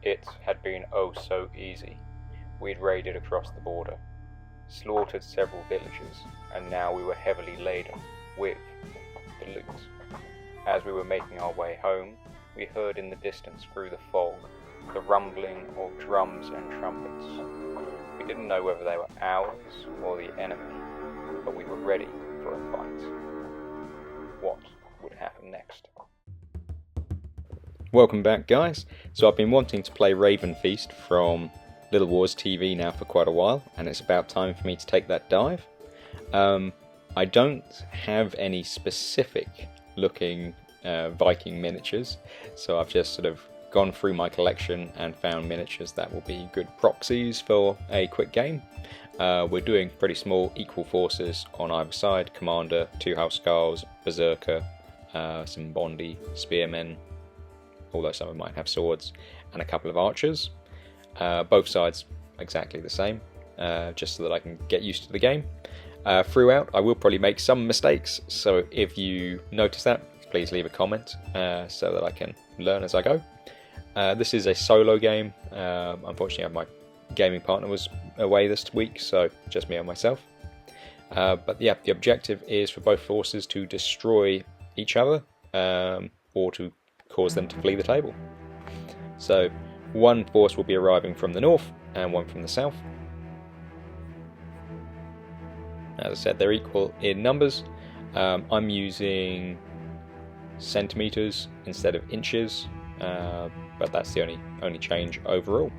It had been oh so easy. We'd raided across the border, slaughtered several villages, and now we were heavily laden with the loot. As we were making our way home, we heard in the distance through the fog the rumbling of drums and trumpets. We didn't know whether they were ours or the enemy, but we were ready for a fight. What would happen next? Welcome back, guys. So I've been wanting to play Ravenfeast from Little Wars TV now for quite a while, and it's about time for me to take that dive. I don't have any specific looking Viking miniatures, so I've just sort of gone through my collection and found miniatures that will be good proxies for a quick game. We're doing pretty small equal forces on either side: commander, 2 housecarls, berserker, some bondi, spearmen, although some of them might have swords, and a couple of archers. Both sides exactly the same, just so that I can get used to the game. Throughout, I will probably make some mistakes, so if you notice that, please leave a comment so that I can learn as I go. This is a solo game. Unfortunately, my gaming partner was away this week, so just me and myself. But yeah, the objective is for both forces to destroy each other, or to cause them to flee the table. So one force will be arriving from the north and one from the south. As I said, they're equal in numbers. I'm using centimeters instead of inches, but that's the only change overall.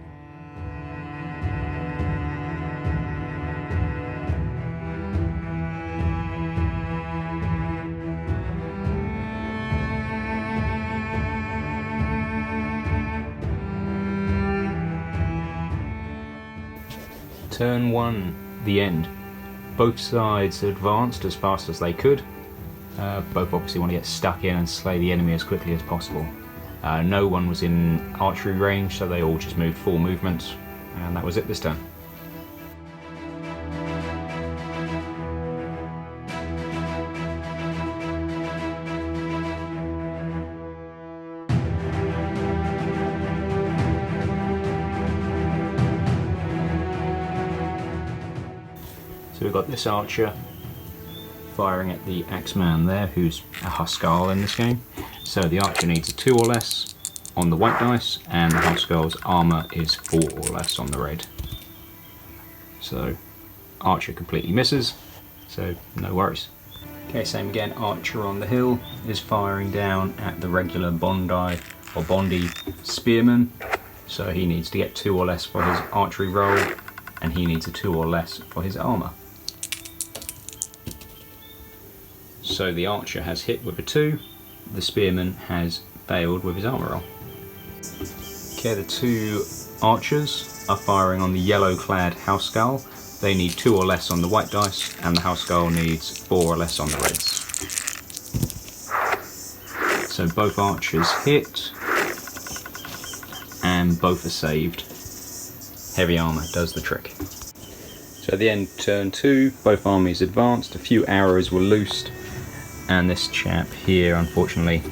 Turn 1, the end. Both sides advanced as fast as they could. Both obviously want to get stuck in and slay the enemy as quickly as possible. No one was in archery range, so they all just moved full movement, and that was it this turn. So we've got this archer firing at the axeman there, who's a housecarl in this game. So the archer needs a 2 or less on the white dice, and the housecarl's armour is 4 or less on the red. So archer completely misses, so no worries. Okay, same again, archer on the hill is firing down at the regular bondi spearman. So he needs to get 2 or less for his archery roll, and he needs a 2 or less for his armour. So the archer has hit with a 2, the spearman has failed with his armour roll. Okay, the 2 archers are firing on the yellow clad housecarl. They need 2 or less on the white dice, and the housecarl needs 4 or less on the reds. So both archers hit, and both are saved. Heavy armour does the trick. So at the end, turn 2, both armies advanced, a few arrows were loosed, and this chap here, unfortunately,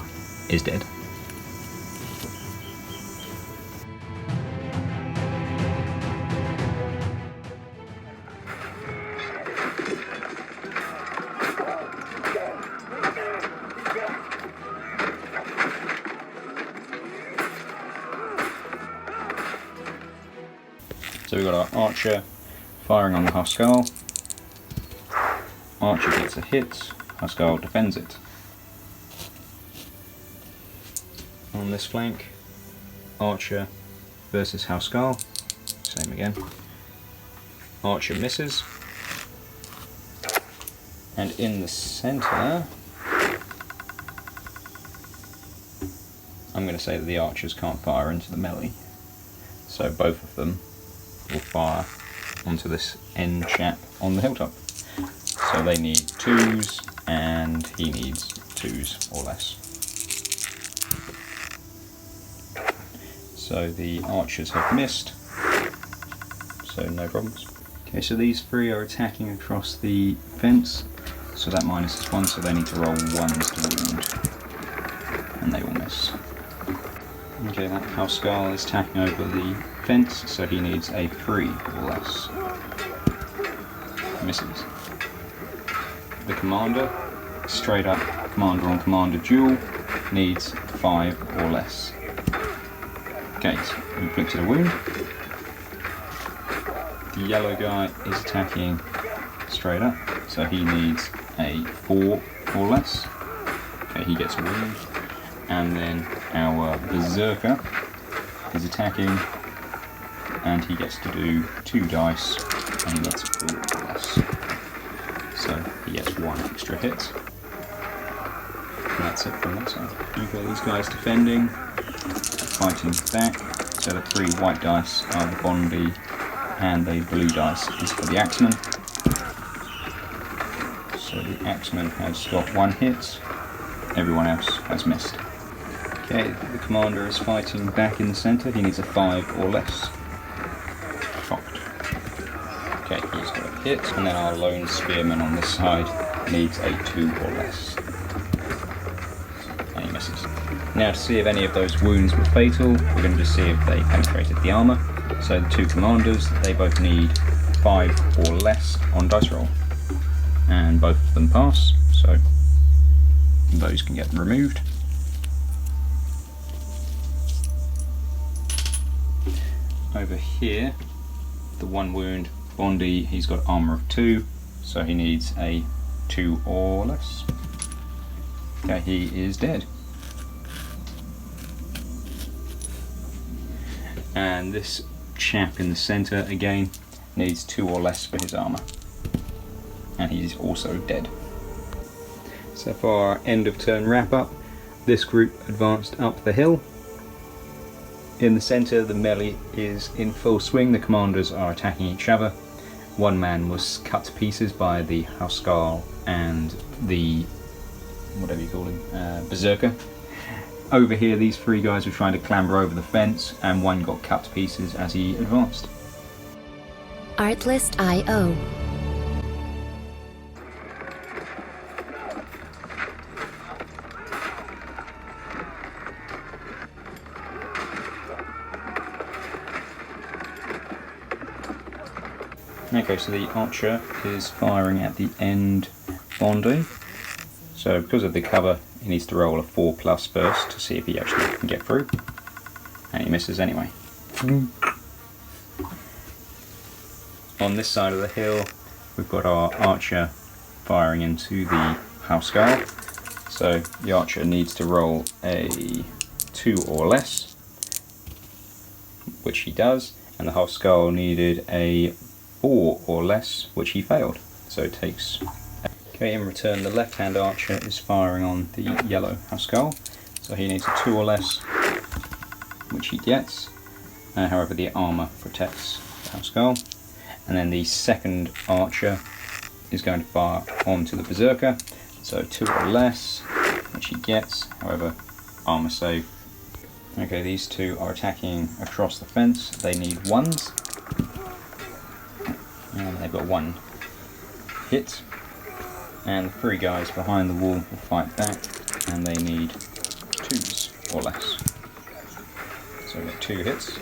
is dead. So we've got our archer firing on the housecarl. Archer gets a hit, housecarl defends it. On this flank, archer versus housecarl, same again. Archer misses, and in the centre, I'm going to say that the archers can't fire into the melee, so both of them will fire onto this end chap on the hilltop. So they need 2s, and he needs 2s or less. So the archers have missed, so no problems. Okay, so these 3 are attacking across the fence, so that -1, so they need to roll 1s to wound, and they will miss. Okay, that Housecarl is attacking over the fence, so he needs a 3 or less. Misses. The commander, straight up commander on commander duel, needs 5 or less. Okay, so inflicted a wound. The yellow guy is attacking straight up, so he needs a 4 or less. Okay, he gets a wound. And then our berserker is attacking, and he gets to do 2 dice, and he gets 4 or less. So he gets 1 extra hit. And that's it from that side. Okay, these guys defending, fighting back. So the 3 white dice are the Bondi, and the blue dice is for the Axeman. So the Axeman has got 1 hit, everyone else has missed. Okay, the commander is fighting back in the centre, he needs a 5 or less. Shocked. Okay, he's got a hit, and then our lone spearman on this side needs a 2 or less. And he misses. Now to see if any of those wounds were fatal, we're going to just see if they penetrated the armour. So the 2 commanders, they both need 5 or less on dice roll. And both of them pass, so those can get removed. Over here, the 1 wound Bondi, he's got armour of 2, so he needs a 2 or less. Okay, he is dead. And this chap in the centre again needs 2 or less for his armour, and he's also dead. So for our end of turn wrap up, this group advanced up the hill. In the centre, the melee is in full swing, the commanders are attacking each other. 1 man was cut to pieces by the Housecarl and the, whatever you call him, berserker. Over here, these 3 guys were trying to clamber over the fence, and 1 got cut to pieces as he advanced. Artlist.io. Okay, so the archer is firing at the end Bondi. So because of the cover, he needs to roll a 4+ first to see if he actually can get through. And he misses anyway. On this side of the hill, we've got our archer firing into the Housecarl. So the archer needs to roll a 2 or less, which he does, and the Housecarl needed a 4 or less, which he failed, so it takes. Okay, in return the left hand archer is firing on the yellow Housecarl, so he needs a 2 or less, which he gets. However, the armour protects the Housecarl. And then the second archer is going to fire onto the berserker, so 2 or less, which he gets, however, armour save. Okay, these 2 are attacking across the fence, they need 1s. And they've got 1 hit, and the 3 guys behind the wall will fight back, and they need 2s or less. So we've got 2 hits,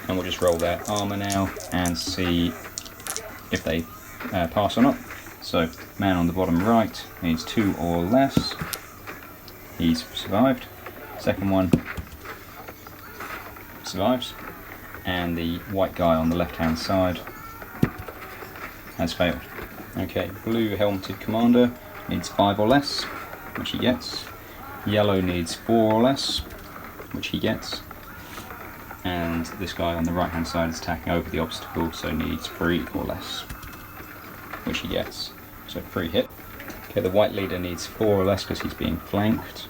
and we'll just roll their armour now and see if they pass or not. So man on the bottom right needs 2 or less, he's survived. Second one survives, and the white guy on the left hand side has failed. Okay, blue helmeted commander needs 5 or less, which he gets. Yellow needs 4 or less, which he gets. And this guy on the right hand side is attacking over the obstacle, so needs 3 or less, which he gets. So 3 hit. Okay, the white leader needs 4 or less because he's being flanked,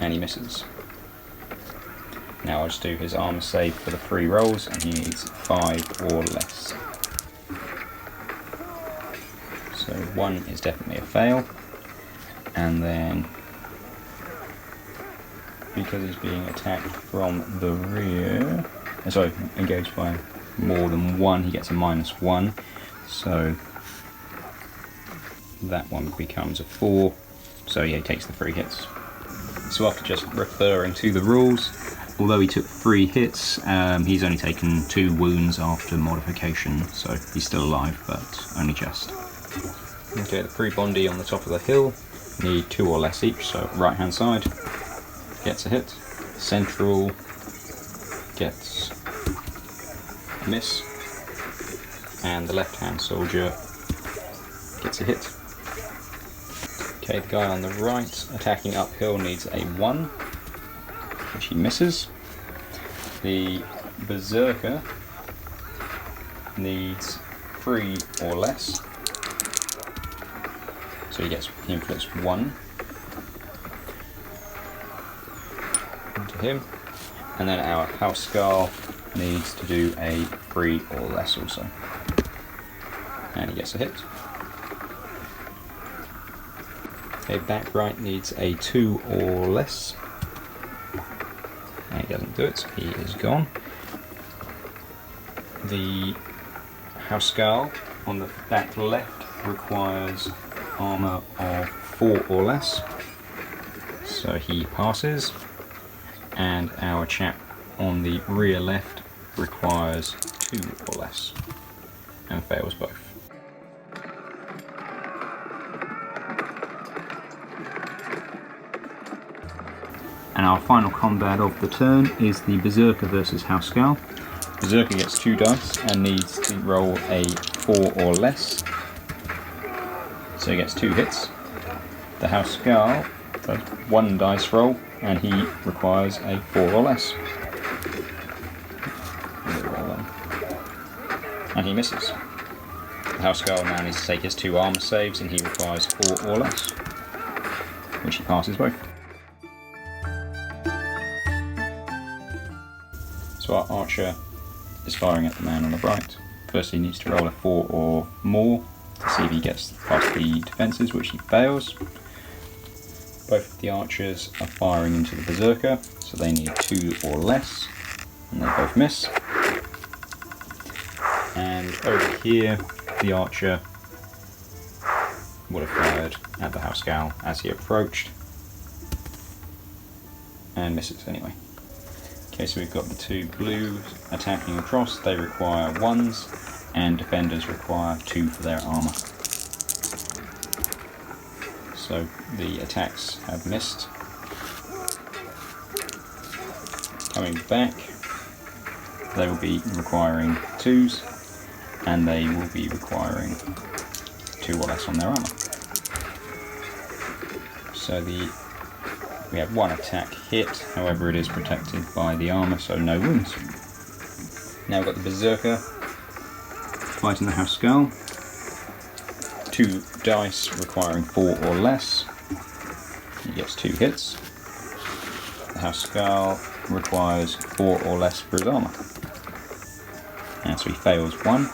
and he misses. Now I'll just do his armour save for the 3 rolls, and he needs 5 or less. So 1 is definitely a fail, and then because he's being attacked from the rear, engaged by more than 1, he gets a -1, so that one becomes a 4, so yeah, he takes the 3 hits. So after just referring to the rules, although he took 3 hits, he's only taken 2 wounds after modification, so he's still alive, but only just. Okay, the 3 Bondi on the top of the hill need 2 or less each, so right hand side gets a hit, central gets a miss, and the left hand soldier gets a hit. Okay, the guy on the right attacking uphill needs a 1, which he misses. The berserker needs 3 or less, so he inflicts 1 onto him. And then our house skull needs to do a 3 or less also, and he gets a hit. Okay, back right needs a 2 or less, and he doesn't do it, he is gone. The house skull on the back left requires armour of 4 or less, so he passes. And our chap on the rear left requires 2 or less, and fails both. And our final combat of the turn is the Berserker versus Housecarl. Berserker gets 2 dice and needs to roll a 4 or less, so he gets 2 hits. The Housecarl does 1 dice roll, and he requires a 4 or less. And he misses. The Housecarl now needs to take his 2 armour saves, and he requires 4 or less, which he passes both. So our archer is firing at the man on the right. First he needs to roll a 4 or more to see if he gets past the defences, which he fails. Both of the archers are firing into the Berserker, so they need 2 or less, and they both miss. And over here, the archer would have fired at the Housecarl as he approached, and misses anyway. Okay, so we've got the 2 blues attacking across. They require 1s, and defenders require 2 for their armour. So the attacks have missed. Coming back, they will be requiring 2s, and they will be requiring 2 or less on their armour. So we have 1 attack hit, however it is protected by the armour, so no wounds. Now we've got the Berserker fighting the Housecarl. 2 dice requiring 4 or less. He gets 2 hits. The Housecarl requires 4 or less for his armour, and so he fails 1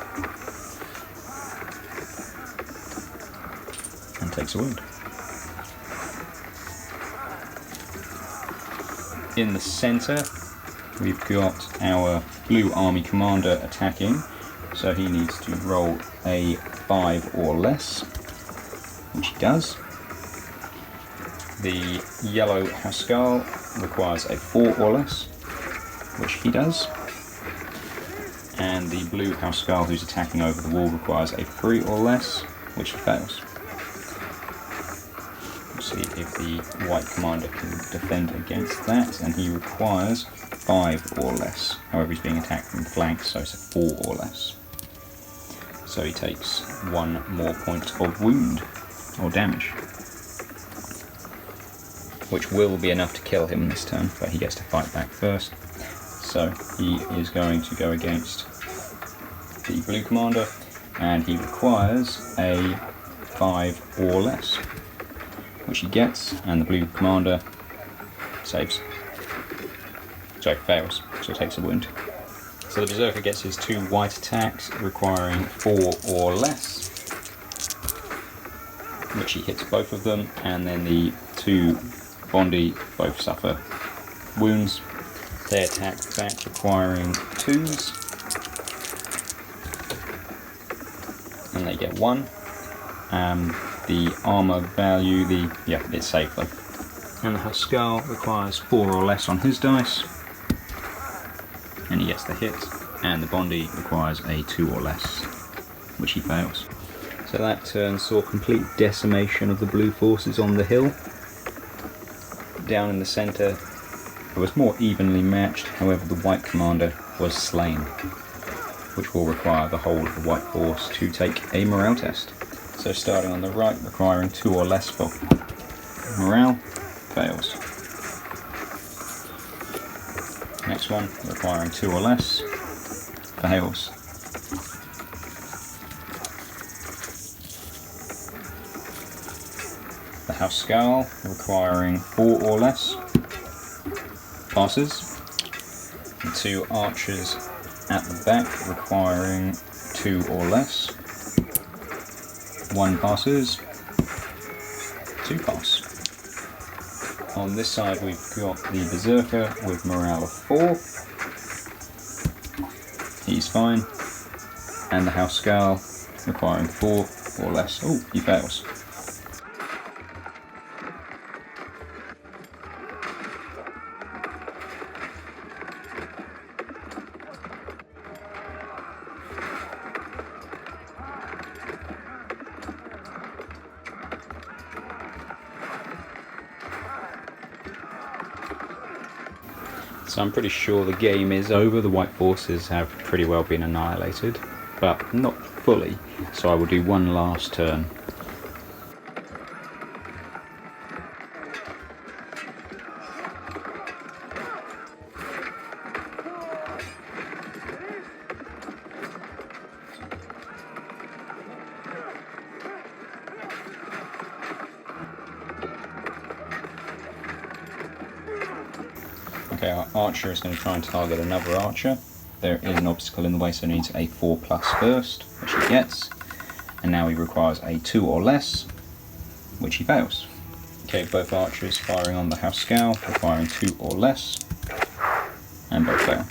and takes a wound. In the centre we've got our blue army commander attacking, so he needs to roll a 5 or less, which he does. The yellow Housecarl requires a 4 or less, which he does. And the blue Housecarl, who's attacking over the wall, requires a 3 or less, which he fails. We'll see if the white commander can defend against that, and he requires 5 or less. However, he's being attacked from flanks, so it's a 4 or less. So he takes 1 more point of wound, or damage, which will be enough to kill him this turn, but he gets to fight back first. So he is going to go against the blue commander, and he requires a 5 or less, which he gets, and the blue commander saves. Sorry, fails, so he takes a wound. So the Berserker gets his 2 white attacks requiring 4 or less, which he hits both of them, and then the 2 Bondi both suffer wounds. They attack back requiring 2s, and they get 1. The armour value, it's safe though. And the Huskarl requires 4 or less on his dice, and he gets the hit. And the Bondi requires a 2 or less, which he fails. So that turn saw complete decimation of the blue forces on the hill. Down in the centre, it was more evenly matched, however the white commander was slain, which will require the whole of the white force to take a morale test. So starting on the right, requiring 2 or less for morale, fails. Next one, requiring 2 or less, fails. The Huskarl, requiring 4 or less, passes. The 2 archers at the back, requiring 2 or less, 1 passes, 2 pass. On this side we've got the Berserker with morale of 4, he's fine, and the Huskarl requiring 4 or less, oh, he fails. So I'm pretty sure the game is over. The white forces have pretty well been annihilated, but not fully, so I will do one last turn. Okay, our archer is going to try and target another archer. There is an obstacle in the way, so he needs a 4+ first, which he gets. And now he requires a 2 or less, which he fails. Okay, both archers firing on the Huskarl, requiring 2 or less, and both fail.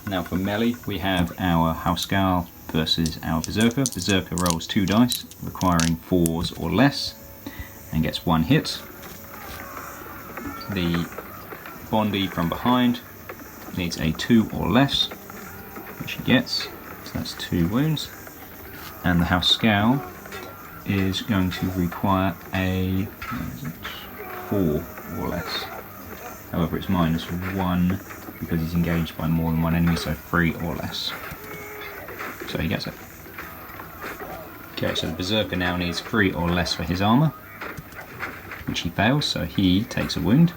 Now for melee, we have our Huskarl versus our Berserker. Berserker rolls 2 dice, requiring 4s or less, and gets 1 hit. The Bondi from behind needs a 2 or less, which he gets, so that's 2 wounds. And the Huskarl is going to require a 4 or less. However, it's -1 because he's engaged by more than one enemy, so 3 or less. So he gets it. Okay, so the Berserker now needs 3 or less for his armour, which he fails, so he takes a wound.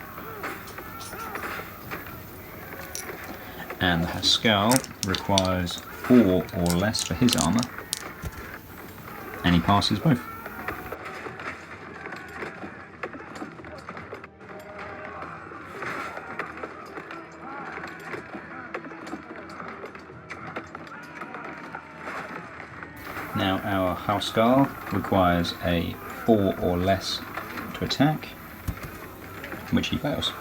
And the Huskarl requires 4 or less for his armour, and he passes both. Now our Huskarl requires a 4 or less to attack, which he fails.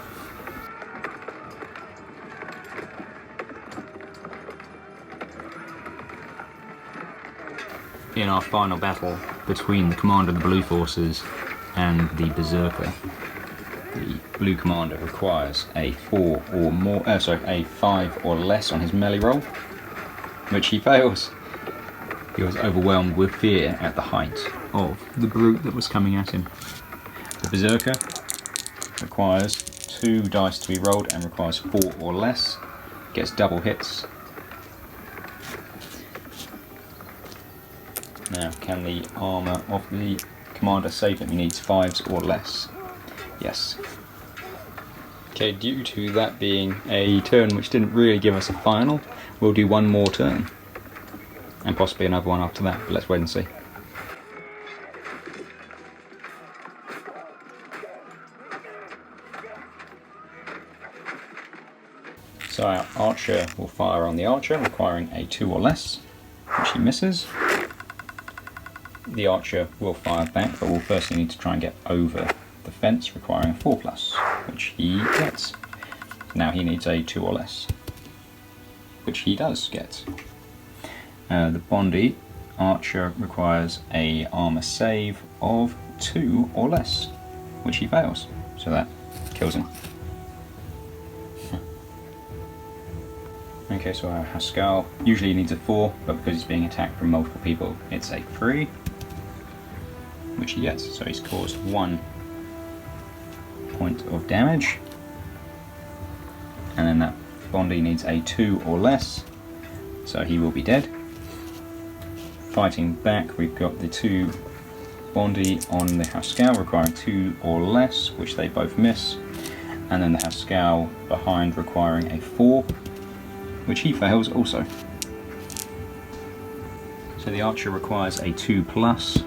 In our final battle between the commander of the blue forces and the Berserker, the blue commander requires a 5 or less on his melee roll, which he fails. He was overwhelmed with fear at the height of the brute that was coming at him. The Berserker requires 2 dice to be rolled and requires 4 or less, gets double hits. Now, can the armour of the commander save him? He needs 5s or less. Yes. Okay, due to that being a turn which didn't really give us a final, we'll do one more turn. And possibly another one after that, but let's wait and see. So our archer will fire on the archer, requiring a 2 or less, which he misses. The archer will fire back, but will firstly need to try and get over the fence, requiring a 4+, which he gets. Now he needs a 2 or less, which he does get. The Bondi archer requires a armour save of 2 or less, which he fails. So that kills him. Okay, so our Haskell usually needs a 4, but because he's being attacked from multiple people, it's a 3, which he gets. So he's caused 1 point of damage, and then that Bondi needs a 2 or less, so he will be dead. Fighting back, we've got the 2 Bondi on the Haskell requiring 2 or less, which they both miss, and then the Haskell behind requiring a 4, which he fails also. So the archer requires a 2 plus,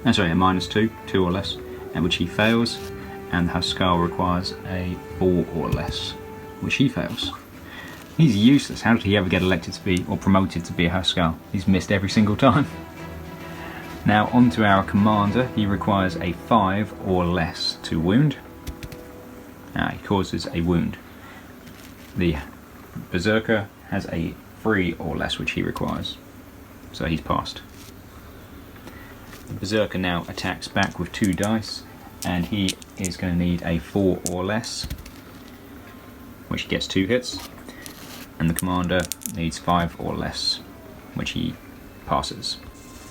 a -2, 2 or less, and which he fails, and the Haskell requires a 4 or less, which he fails. He's useless. How did he ever get elected to be, or promoted to be a Haskell? He's missed every single time. Now on to our commander. He requires a 5 or less to wound. He causes a wound. The Berserker has a 3 or less, which he requires, so he's passed. The Berserker now attacks back with 2 dice, and he is going to need a 4 or less, which he gets 2 hits, and the commander needs 5 or less, which he passes.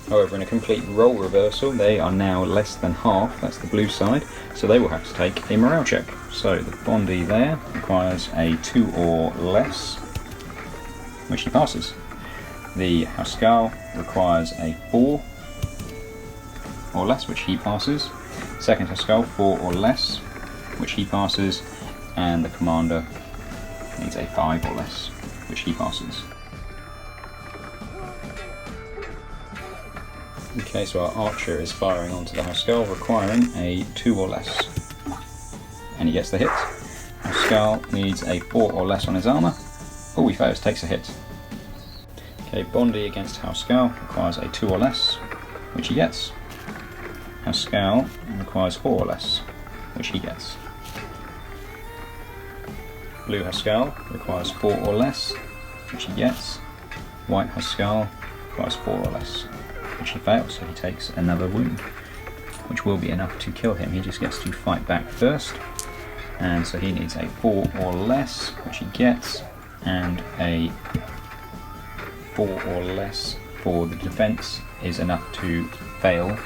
However, in a complete role reversal, they are now less than half, that's the blue side, so they will have to take a morale check. So the Bondi there requires a 2 or less, which he passes. The Haskell requires a 4 or less, which he passes. Second Haskell, 4 or less, which he passes, and the commander needs a 5 or less, which he passes. Okay, so our archer is firing onto the Haskell, requiring a 2 or less, and he gets the hit. Haskell needs a 4 or less on his armour. Oh, he fails, takes a hit. Okay, Bondi against Haskell requires a 2 or less, which he gets. Haskell requires 4 or less, which he gets. Blue Haskell requires 4 or less, which he gets. White Haskell requires 4 or less, which he fails, so he takes another wound, which will be enough to kill him. He just gets to fight back first, and so he needs a 4 or less, which he gets, and a 4 or less for the defense is enough to fail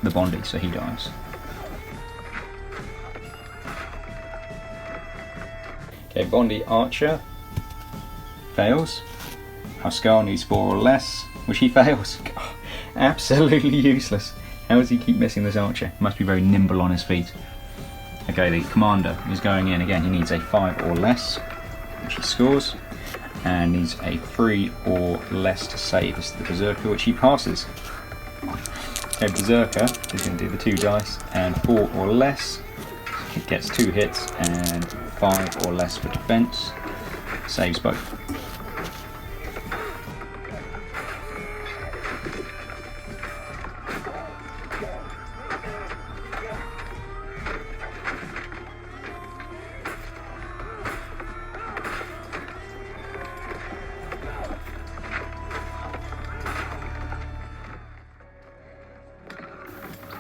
the Bondi, so he dies. Okay, Bondi Archer fails. Haskell needs 4 or less, which he fails. God, absolutely useless. How does he keep missing this archer? Must be very nimble on his feet. Okay, the commander is going in again. He needs a 5 or less, which he scores, and needs a 3 or less to save. This is the Berserker, which he passes. Okay, Berserker is going to do the 2 dice, and 4 or less. It gets 2 hits, and 5 or less for defense. Saves both.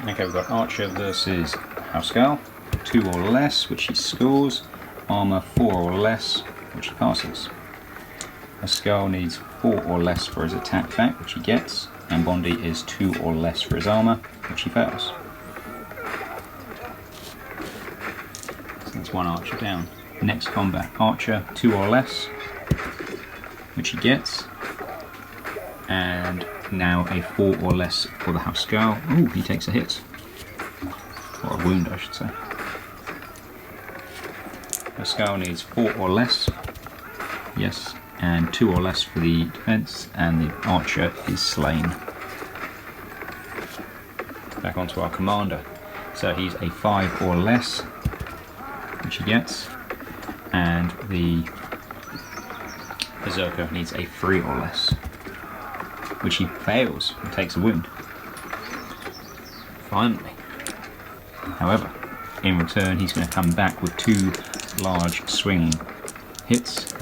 Okay, we've got Archer versus Haskell, 2 or less, which he scores, armour 4 or less, which he passes. Haskell needs 4 or less for his attack back, which he gets, and Bondi is 2 or less for his armour, which he fails. So that's 1 Archer down. Next combat, Archer 2 or less, which he gets, and now a 4 or less for the Haskell. Ooh, he takes a hit. Or a wound, I should say. Haskell needs 4 or less. Yes, and 2 or less for the defense, and the archer is slain. Back onto our commander. So he's a 5 or less, which he gets, and the Berserker needs a 3 or less, which he fails and takes a wound. Finally. However, in return he's going to come back with 2 large swing hits,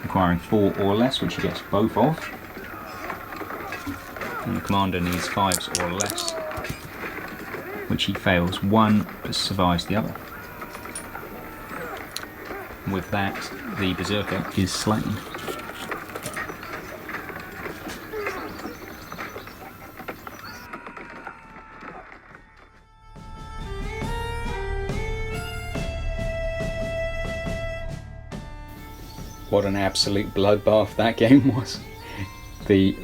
requiring 4 or less, which he gets both of. And the commander needs 5s or less, which he fails 1 but survives the other. With that, the berserker is slain. What an absolute bloodbath that game was. The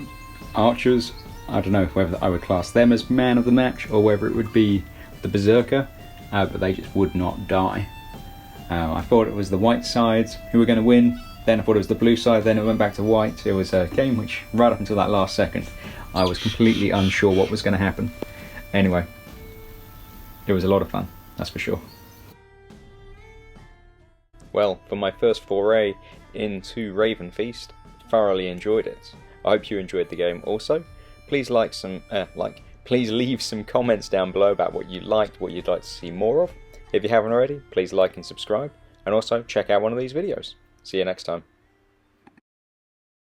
archers, I don't know whether I would class them as man of the match or whether it would be the berserker, but they just would not die. I thought it was the white sides who were going to win, then I thought it was the blue side, then it went back to white. It was a game which, right up until that last second, I was completely unsure what was going to happen. Anyway, it was a lot of fun, that's for sure. Well, for my first foray into Ravenfeast, thoroughly enjoyed it. I hope you enjoyed the game also. Please please leave some comments down below about what you liked, what you'd like to see more of. If you haven't already, please like and subscribe, and also check out one of these videos. See you next time.